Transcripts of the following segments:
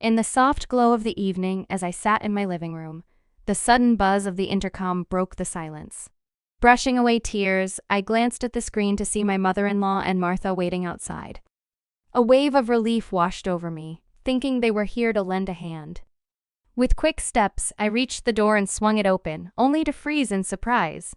In the soft glow of the evening, as I sat in my living room, the sudden buzz of the intercom broke the silence. Brushing away tears, I glanced at the screen to see my mother-in-law and Martha waiting outside. A wave of relief washed over me, thinking they were here to lend a hand. With quick steps, I reached the door and swung it open, only to freeze in surprise.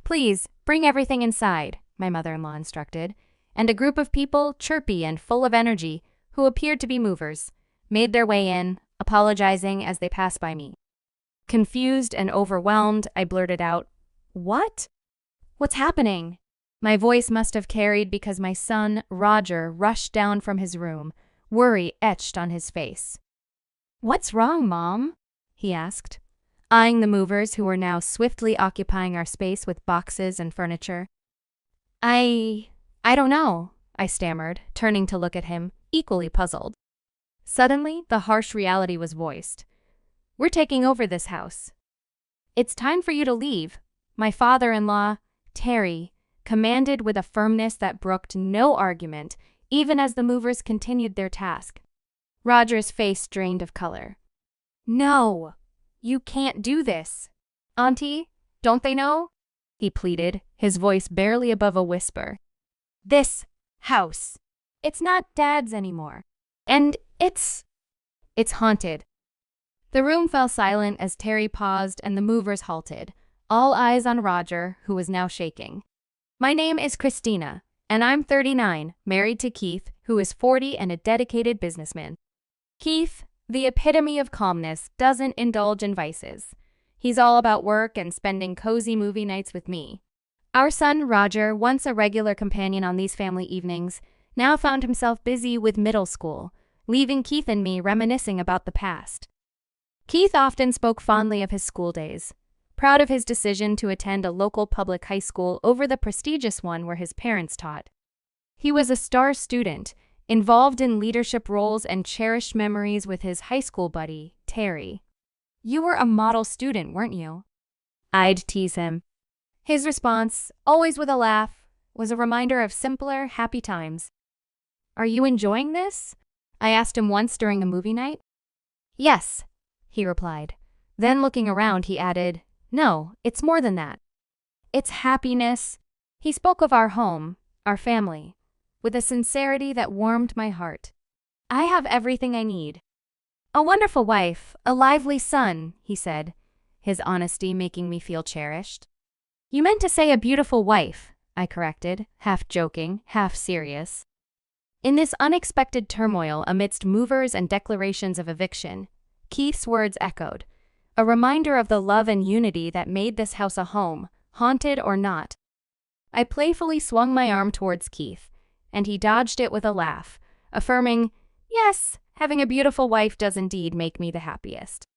"Please, bring everything inside," my mother-in-law instructed, and a group of people, chirpy and full of energy, who appeared to be movers, made their way in, apologizing as they passed by me. Confused and overwhelmed, I blurted out, "What? What's happening?" My voice must have carried because my son, Roger, rushed down from his room, worry etched on his face. "What's wrong, Mom?" he asked, eyeing the movers who were now swiftly occupying our space with boxes and furniture. I don't know," I stammered, turning to look at him, equally puzzled. Suddenly, the harsh reality was voiced. "We're taking over this house. It's time for you to leave," my father-in-law, Terry, commanded with a firmness that brooked no argument, even as the movers continued their task. Roger's face drained of color. "No, you can't do this. Auntie, don't they know?" he pleaded, his voice barely above a whisper. "This house, it's not Dad's anymore. And it's haunted." The room fell silent as Terry paused and the movers halted, all eyes on Roger, who was now shaking. "My name is Christina, and I'm 39, married to Keith, who is 40 and a dedicated businessman. Keith, the epitome of calmness, doesn't indulge in vices. He's all about work and spending cozy movie nights with me. Our son, Roger, once a regular companion on these family evenings, now found himself busy with middle school, leaving Keith and me reminiscing about the past. Keith often spoke fondly of his school days, proud of his decision to attend a local public high school over the prestigious one where his parents taught. He was a star student, involved in leadership roles and cherished memories with his high school buddy, Terry. "You were a model student, weren't you?" I'd tease him. His response, always with a laugh, was a reminder of simpler, happy times. "Are you enjoying this?" I asked him once during a movie night. "Yes," he replied. Then looking around, he added, "No, it's more than that. It's happiness." He spoke of our home, our family, with a sincerity that warmed my heart. "I have everything I need. A wonderful wife, a lively son," he said, his honesty making me feel cherished. "You meant to say a beautiful wife," I corrected, half joking, half serious. In this unexpected turmoil amidst movers and declarations of eviction, Keith's words echoed, a reminder of the love and unity that made this house a home, haunted or not. I playfully swung my arm towards Keith, and he dodged it with a laugh, affirming, "Yes, having a beautiful wife does indeed make me the happiest."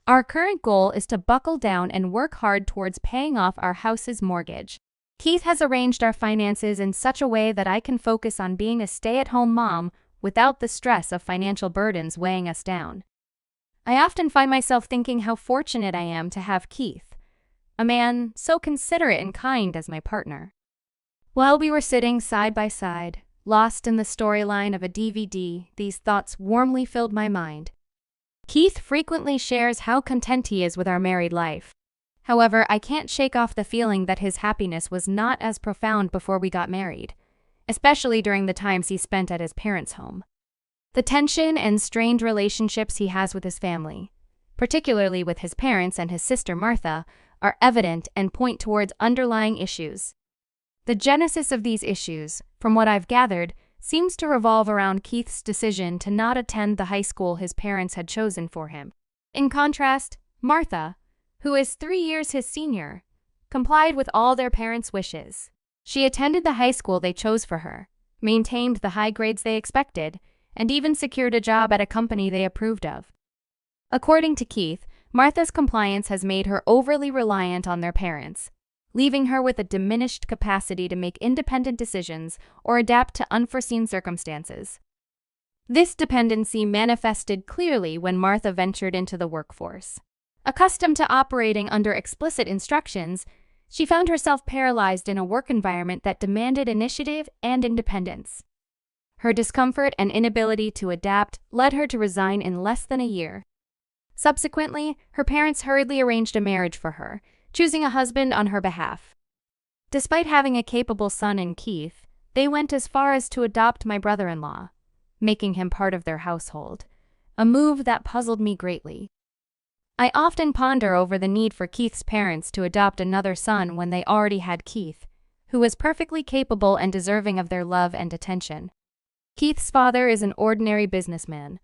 Our current goal is to buckle down and work hard towards paying off our house's mortgage. Keith has arranged our finances in such a way that I can focus on being a stay-at-home mom without the stress of financial burdens weighing us down. I often find myself thinking how fortunate I am to have Keith, a man so considerate and kind as my partner. While we were sitting side by side, lost in the storyline of a DVD, these thoughts warmly filled my mind. Keith frequently shares how content he is with our married life. However, I can't shake off the feeling that his happiness was not as profound before we got married, especially during the times he spent at his parents' home. The tension and strained relationships he has with his family, particularly with his parents and his sister Martha, are evident and point towards underlying issues. The genesis of these issues, from what I've gathered, seems to revolve around Keith's decision to not attend the high school his parents had chosen for him. In contrast, Martha, who is 3 years his senior, complied with all their parents' wishes. She attended the high school they chose for her, maintained the high grades they expected, and even secured a job at a company they approved of. According to Keith, Martha's compliance has made her overly reliant on their parents, leaving her with a diminished capacity to make independent decisions or adapt to unforeseen circumstances. This dependency manifested clearly when Martha ventured into the workforce. Accustomed to operating under explicit instructions, she found herself paralyzed in a work environment that demanded initiative and independence. Her discomfort and inability to adapt led her to resign in less than a year. Subsequently, her parents hurriedly arranged a marriage for her, choosing a husband on her behalf. Despite having a capable son in Keith, they went as far as to adopt my brother-in-law, making him part of their household, a move that puzzled me greatly. I often ponder over the need for Keith's parents to adopt another son when they already had Keith, who was perfectly capable and deserving of their love and attention. Keith's father is an ordinary businessman,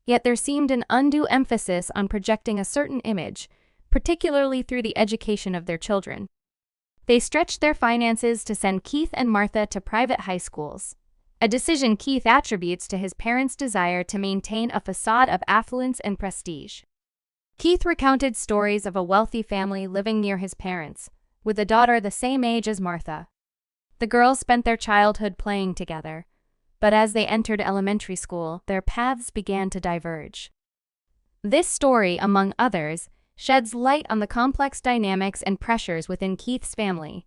yet there seemed an undue emphasis on projecting a certain image, particularly through the education of their children. They stretched their finances to send Keith and Martha to private high schools, a decision Keith attributes to his parents' desire to maintain a facade of affluence and prestige. Keith recounted stories of a wealthy family living near his parents, with a daughter the same age as Martha. The girls spent their childhood playing together, but as they entered elementary school, their paths began to diverge. This story, among others, sheds light on the complex dynamics and pressures within Keith's family,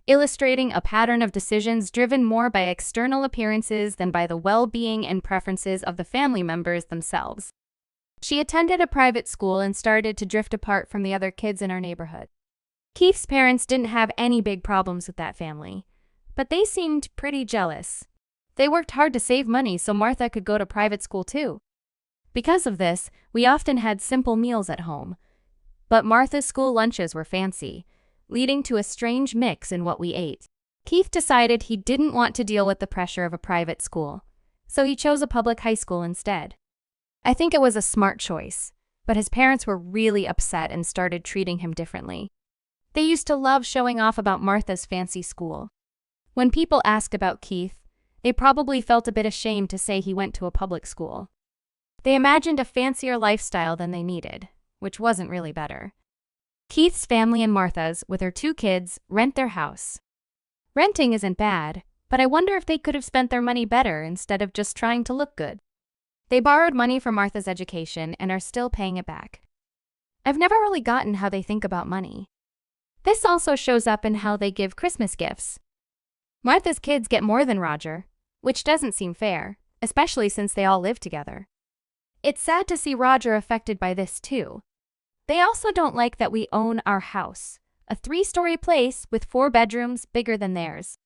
illustrating a pattern of decisions driven more by external appearances than by the well-being and preferences of the family members themselves. She attended a private school and started to drift apart from the other kids in our neighborhood. Keith's parents didn't have any big problems with that family, but they seemed pretty jealous. They worked hard to save money so Martha could go to private school too. Because of this, we often had simple meals at home, but Martha's school lunches were fancy, leading to a strange mix in what we ate. Keith decided he didn't want to deal with the pressure of a private school, so he chose a public high school instead. I think it was a smart choice, but his parents were really upset and started treating him differently. They used to love showing off about Martha's fancy school. When people asked about Keith, they probably felt a bit ashamed to say he went to a public school. They imagined a fancier lifestyle than they needed, which wasn't really better. Keith's family and Martha's, with her 2 kids, rent their house. Renting isn't bad, but I wonder if they could have spent their money better instead of just trying to look good. They borrowed money for Martha's education and are still paying it back. I've never really gotten how they think about money. This also shows up in how they give Christmas gifts. Martha's kids get more than Roger, which doesn't seem fair, especially since they all live together. It's sad to see Roger affected by this too. They also don't like that we own our house, a 3-story place with 4 bedrooms bigger than theirs.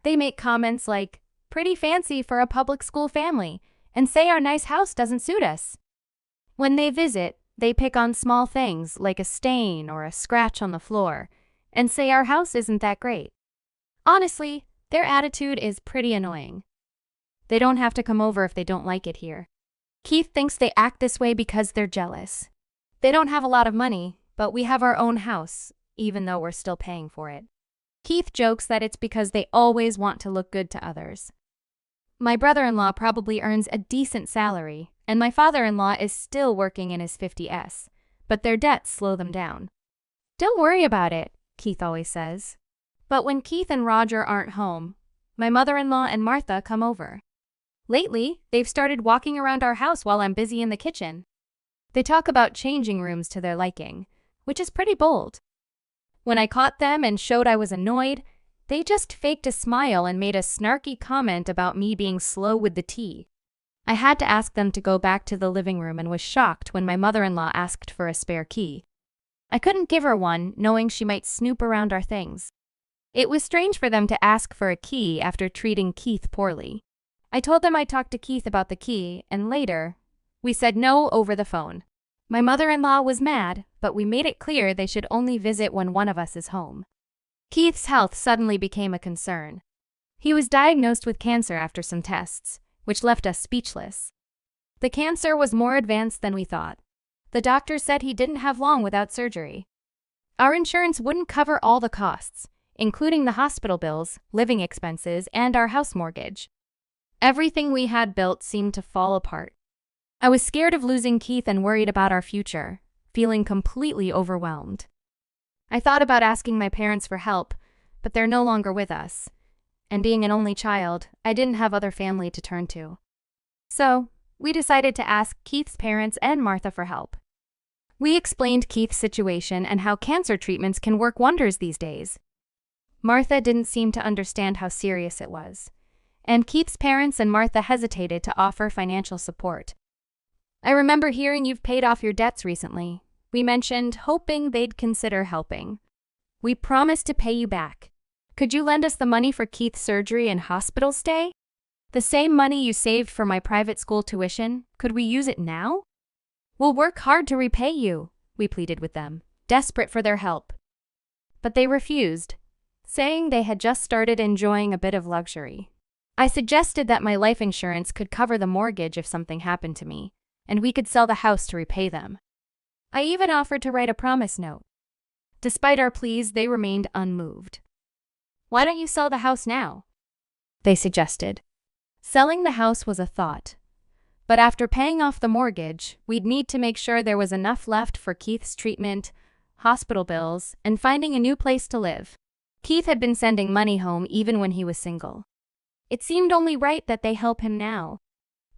They make comments like, "Pretty fancy for a public school family," and say our nice house doesn't suit us. When they visit, they pick on small things like a stain or a scratch on the floor, and say our house isn't that great. Honestly, their attitude is pretty annoying. They don't have to come over if they don't like it here. Keith thinks they act this way because they're jealous. They don't have a lot of money, but we have our own house, even though we're still paying for it. Keith jokes that it's because they always want to look good to others. My brother-in-law probably earns a decent salary, and my father-in-law is still working in his 50s, but their debts slow them down. "Don't worry about it," Keith always says. But when Keith and Roger aren't home, my mother-in-law and Martha come over. Lately, they've started walking around our house while I'm busy in the kitchen. They talk about changing rooms to their liking, which is pretty bold. When I caught them and showed I was annoyed, they just faked a smile and made a snarky comment about me being slow with the tea. I had to ask them to go back to the living room and was shocked when my mother-in-law asked for a spare key. I couldn't give her one, knowing she might snoop around our things. It was strange for them to ask for a key after treating Keith poorly. I told them I'd talk to Keith about the key, and later, we said no over the phone. My mother-in-law was mad, but we made it clear they should only visit when one of us is home. Keith's health suddenly became a concern. He was diagnosed with cancer after some tests, which left us speechless. The cancer was more advanced than we thought. The doctor said he didn't have long without surgery. Our insurance wouldn't cover all the costs, including the hospital bills, living expenses, and our house mortgage. Everything we had built seemed to fall apart. I was scared of losing Keith and worried about our future, feeling completely overwhelmed. I thought about asking my parents for help, but they're no longer with us. And being an only child, I didn't have other family to turn to. So, we decided to ask Keith's parents and Martha for help. We explained Keith's situation and how cancer treatments can work wonders these days. Martha didn't seem to understand how serious it was, and Keith's parents and Martha hesitated to offer financial support. "I remember hearing you've paid off your debts recently," we mentioned, hoping they'd consider helping. "We promise to pay you back. Could you lend us the money for Keith's surgery and hospital stay? The same money you saved for my private school tuition, could we use it now? We'll work hard to repay you," we pleaded with them, desperate for their help. But they refused, saying they had just started enjoying a bit of luxury. I suggested that my life insurance could cover the mortgage if something happened to me, and we could sell the house to repay them. I even offered to write a promise note. Despite our pleas, they remained unmoved. "Why don't you sell the house now?" they suggested. Selling the house was a thought. But after paying off the mortgage, we'd need to make sure there was enough left for Keith's treatment, hospital bills, and finding a new place to live. Keith had been sending money home even when he was single. It seemed only right that they help him now.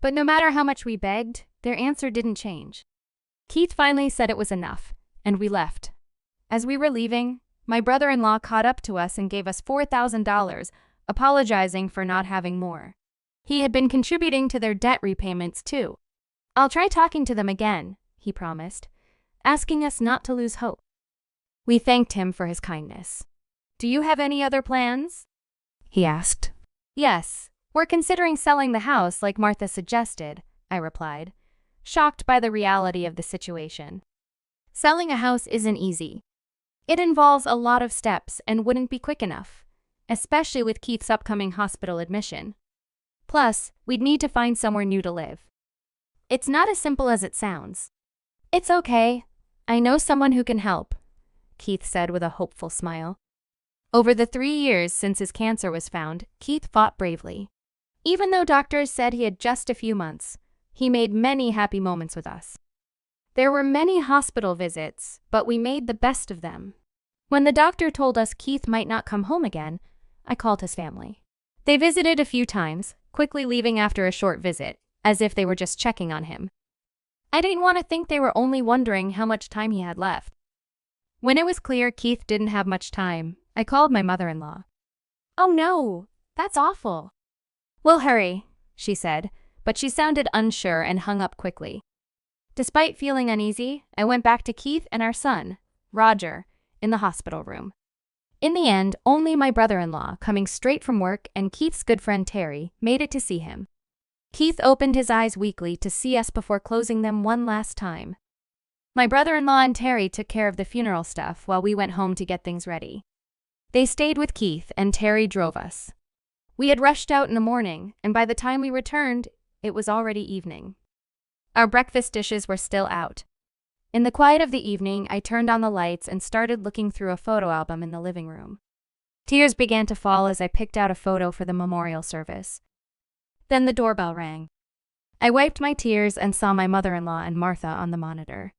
But no matter how much we begged, their answer didn't change. Keith finally said it was enough, and we left. As we were leaving, my brother-in-law caught up to us and gave us $4,000, apologizing for not having more. He had been contributing to their debt repayments too. "I'll try talking to them again," he promised, asking us not to lose hope. We thanked him for his kindness. "Do you have any other plans?" he asked. "Yes, we're considering selling the house like Martha suggested," I replied, shocked by the reality of the situation. Selling a house isn't easy. It involves a lot of steps and wouldn't be quick enough, especially with Keith's upcoming hospital admission. Plus, we'd need to find somewhere new to live. It's not as simple as it sounds. "It's okay. I know someone who can help," Keith said with a hopeful smile. Over the 3 years since his cancer was found, Keith fought bravely. Even though doctors said he had just a few months, he made many happy moments with us. There were many hospital visits, but we made the best of them. When the doctor told us Keith might not come home again, I called his family. They visited a few times, quickly leaving after a short visit, as if they were just checking on him. I didn't want to think they were only wondering how much time he had left. When it was clear Keith didn't have much time, I called my mother-in-law. "Oh no, that's awful." "We'll hurry," she said, but she sounded unsure and hung up quickly. Despite feeling uneasy, I went back to Keith and our son, Roger, in the hospital room. In the end, only my brother-in-law, coming straight from work, and Keith's good friend Terry made it to see him. Keith opened his eyes weakly to see us before closing them one last time. My brother-in-law and Terry took care of the funeral stuff while we went home to get things ready. They stayed with Keith and Terry drove us. We had rushed out in the morning, and by the time we returned, it was already evening. Our breakfast dishes were still out. In the quiet of the evening, I turned on the lights and started looking through a photo album in the living room. Tears began to fall as I picked out a photo for the memorial service. Then the doorbell rang. I wiped my tears and saw my mother-in-law and Martha on the monitor.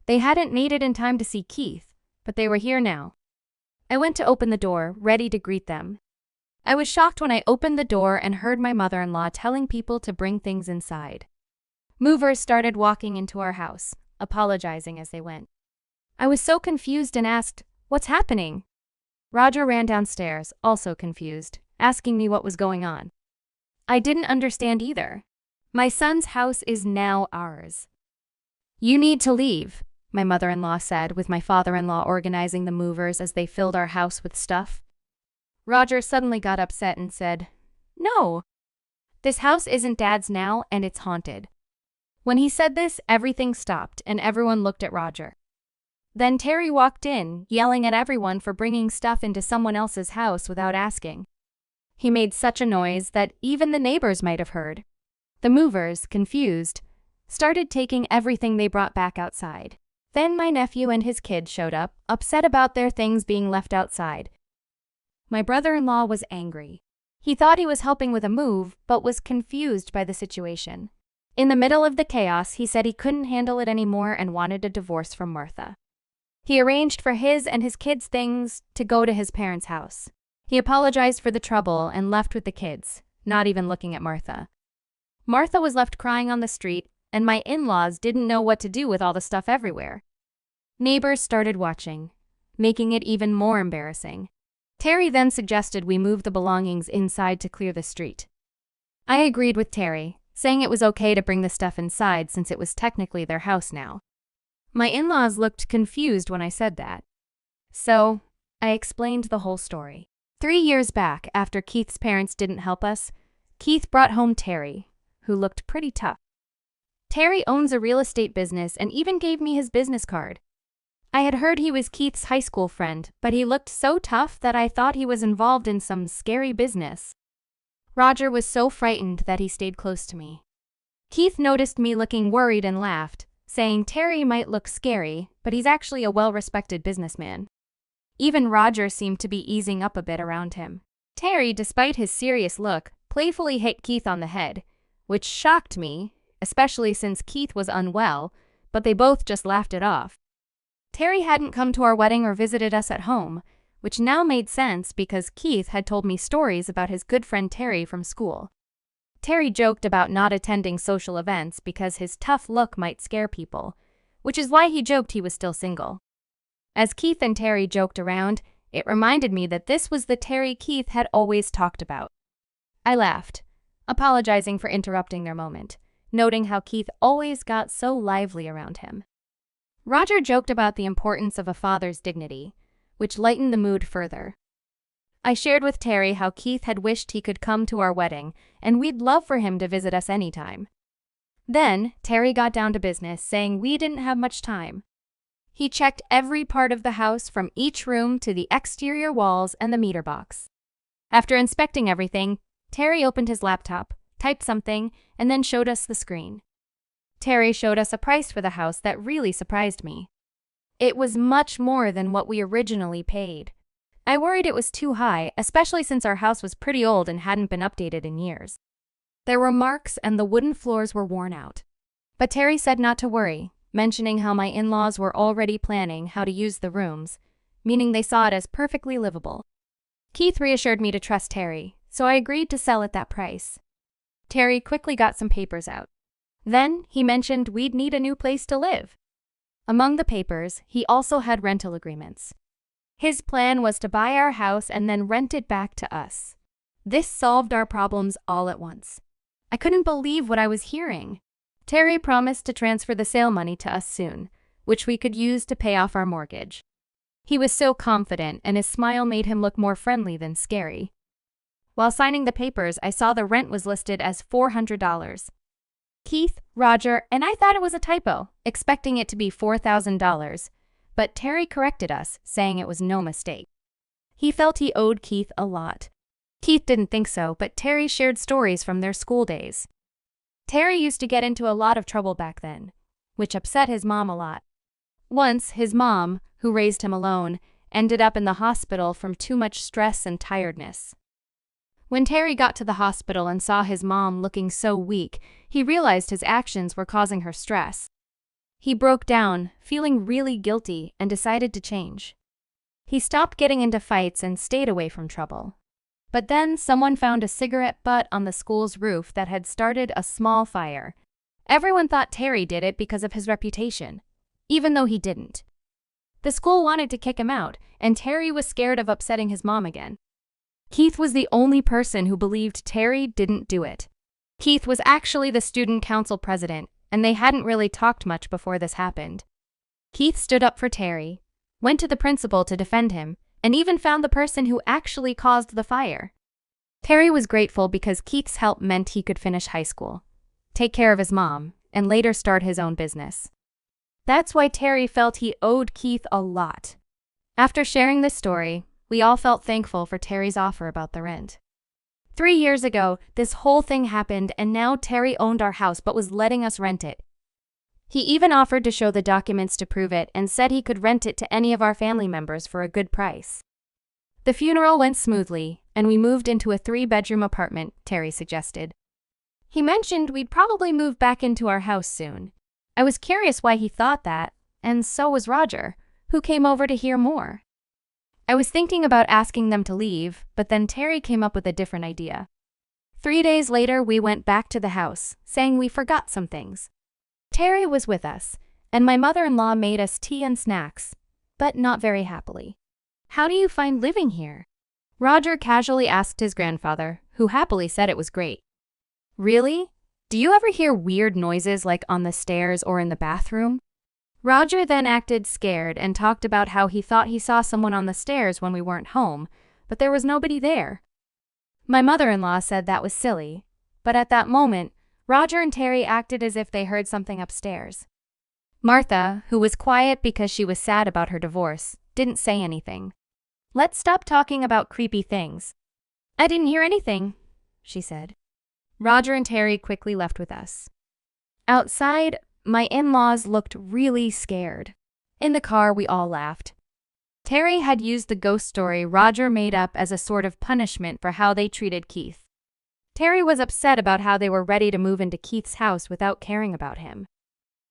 They hadn't made it in time to see Keith, but they were here now. I went to open the door, ready to greet them. I was shocked when I opened the door and heard my mother-in-law telling people to bring things inside. Movers started walking into our house, apologizing as they went. I was so confused and asked, "What's happening?" Roger ran downstairs, also confused, asking me what was going on. I didn't understand either. "My son's house is now ours." "You need to leave," my mother-in-law said, with my father-in-law organizing the movers as they filled our house with stuff. Roger suddenly got upset and said, "No. This house isn't Dad's now, and it's haunted." When he said this, everything stopped and everyone looked at Roger. Then Terry walked in, yelling at everyone for bringing stuff into someone else's house without asking. He made such a noise that even the neighbors might have heard. The movers, confused, started taking everything they brought back outside. Then my nephew and his kid showed up, upset about their things being left outside. My brother-in-law was angry. He thought he was helping with a move, but was confused by the situation. In the middle of the chaos, he said he couldn't handle it anymore and wanted a divorce from Martha. He arranged for his and his kids' things to go to his parents' house. He apologized for the trouble and left with the kids, not even looking at Martha. Martha was left crying on the street, and my in-laws didn't know what to do with all the stuff everywhere. Neighbors started watching, making it even more embarrassing. Terry then suggested we move the belongings inside to clear the street. I agreed with Terry, saying it was okay to bring the stuff inside since it was technically their house now. My in-laws looked confused when I said that. So, I explained the whole story. 3 years back, after Keith's parents didn't help us, Keith brought home Terry, who looked pretty tough. Terry owns a real estate business and even gave me his business card. I had heard he was Keith's high school friend, but he looked so tough that I thought he was involved in some scary business. Roger was so frightened that he stayed close to me. Keith noticed me looking worried and laughed, saying Terry might look scary, but he's actually a well-respected businessman. Even Roger seemed to be easing up a bit around him. Terry, despite his serious look, playfully hit Keith on the head, which shocked me, especially since Keith was unwell, but they both just laughed it off. Terry hadn't come to our wedding or visited us at home, which now made sense because Keith had told me stories about his good friend Terry from school. Terry joked about not attending social events because his tough look might scare people, which is why he joked he was still single. As Keith and Terry joked around, it reminded me that this was the Terry Keith had always talked about. I laughed, apologizing for interrupting their moment, noting how Keith always got so lively around him. Roger joked about the importance of a father's dignity, which lightened the mood further. I shared with Terry how Keith had wished he could come to our wedding, and we'd love for him to visit us anytime. Then, Terry got down to business, saying we didn't have much time. He checked every part of the house from each room to the exterior walls and the meter box. After inspecting everything, Terry opened his laptop, typed something, and then showed us the screen. Terry showed us a price for the house that really surprised me. It was much more than what we originally paid. I worried it was too high, especially since our house was pretty old and hadn't been updated in years. There were marks and the wooden floors were worn out. But Terry said not to worry, mentioning how my in-laws were already planning how to use the rooms, meaning they saw it as perfectly livable. Keith reassured me to trust Terry, so I agreed to sell at that price. Terry quickly got some papers out. Then, he mentioned we'd need a new place to live. Among the papers, he also had rental agreements. His plan was to buy our house and then rent it back to us. This solved our problems all at once. I couldn't believe what I was hearing. Terry promised to transfer the sale money to us soon, which we could use to pay off our mortgage. He was so confident, and his smile made him look more friendly than scary. While signing the papers, I saw the rent was listed as $400. Keith, Roger, and I thought it was a typo, expecting it to be $4,000. But Terry corrected us, saying it was no mistake. He felt he owed Keith a lot. Keith didn't think so, but Terry shared stories from their school days. Terry used to get into a lot of trouble back then, which upset his mom a lot. Once, his mom, who raised him alone, ended up in the hospital from too much stress and tiredness. When Terry got to the hospital and saw his mom looking so weak, he realized his actions were causing her stress. He broke down, feeling really guilty, and decided to change. He stopped getting into fights and stayed away from trouble. But then someone found a cigarette butt on the school's roof that had started a small fire. Everyone thought Terry did it because of his reputation, even though he didn't. The school wanted to kick him out, and Terry was scared of upsetting his mom again. Keith was the only person who believed Terry didn't do it. Keith was actually the student council president, and they hadn't really talked much before this happened. Keith stood up for Terry, went to the principal to defend him, and even found the person who actually caused the fire. Terry was grateful because Keith's help meant he could finish high school, take care of his mom, and later start his own business. That's why Terry felt he owed Keith a lot. After sharing this story, we all felt thankful for Terry's offer about the rent. 3 years ago, this whole thing happened, and now Terry owned our house but was letting us rent it. He even offered to show the documents to prove it and said he could rent it to any of our family members for a good price. The funeral went smoothly, and we moved into a 3-bedroom apartment, Terry suggested. He mentioned we'd probably move back into our house soon. I was curious why he thought that, and so was Roger, who came over to hear more. I was thinking about asking them to leave, but then Terry came up with a different idea. 3 days later, we went back to the house, saying we forgot some things. Terry was with us, and my mother-in-law made us tea and snacks, but not very happily. "How do you find living here?" Roger casually asked his grandfather, who happily said it was great. Really? Do you ever hear weird noises like on the stairs or in the bathroom? Roger then acted scared and talked about how he thought he saw someone on the stairs when we weren't home, but there was nobody there. My mother-in-law said that was silly, but at that moment, Roger and Terry acted as if they heard something upstairs. Martha, who was quiet because she was sad about her divorce, didn't say anything. "Let's stop talking about creepy things." "I didn't hear anything," she said. Roger and Terry quickly left with us. Outside, my in-laws looked really scared. In the car, we all laughed. Terry had used the ghost story Roger made up as a sort of punishment for how they treated Keith. Terry was upset about how they were ready to move into Keith's house without caring about him.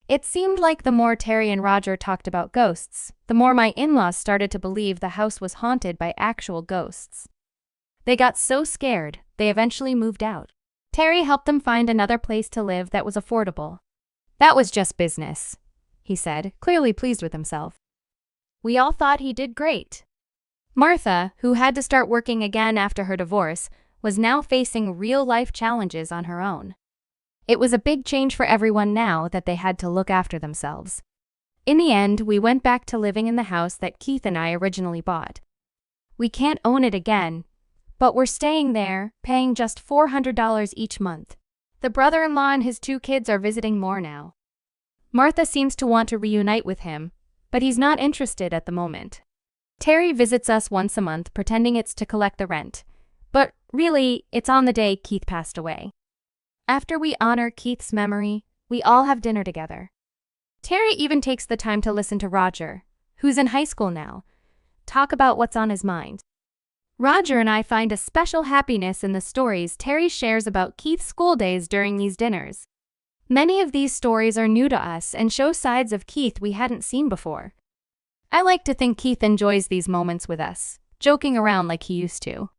It seemed like the more Terry and Roger talked about ghosts, the more my in-laws started to believe the house was haunted by actual ghosts. They got so scared, they eventually moved out. Terry helped them find another place to live that was affordable. "That was just business," he said, clearly pleased with himself. We all thought he did great. Martha, who had to start working again after her divorce, was now facing real-life challenges on her own. It was a big change for everyone now that they had to look after themselves. In the end, we went back to living in the house that Keith and I originally bought. We can't own it again, but we're staying there, paying just $400 each month. The brother-in-law and his 2 kids are visiting more now. Martha seems to want to reunite with him, but he's not interested at the moment. Terry visits us once a month, pretending it's to collect the rent, but really, it's on the day Keith passed away. After we honor Keith's memory, we all have dinner together. Terry even takes the time to listen to Roger, who's in high school now, talk about what's on his mind. Roger and I find a special happiness in the stories Terry shares about Keith's school days during these dinners. Many of these stories are new to us and show sides of Keith we hadn't seen before. I like to think Keith enjoys these moments with us, joking around like he used to.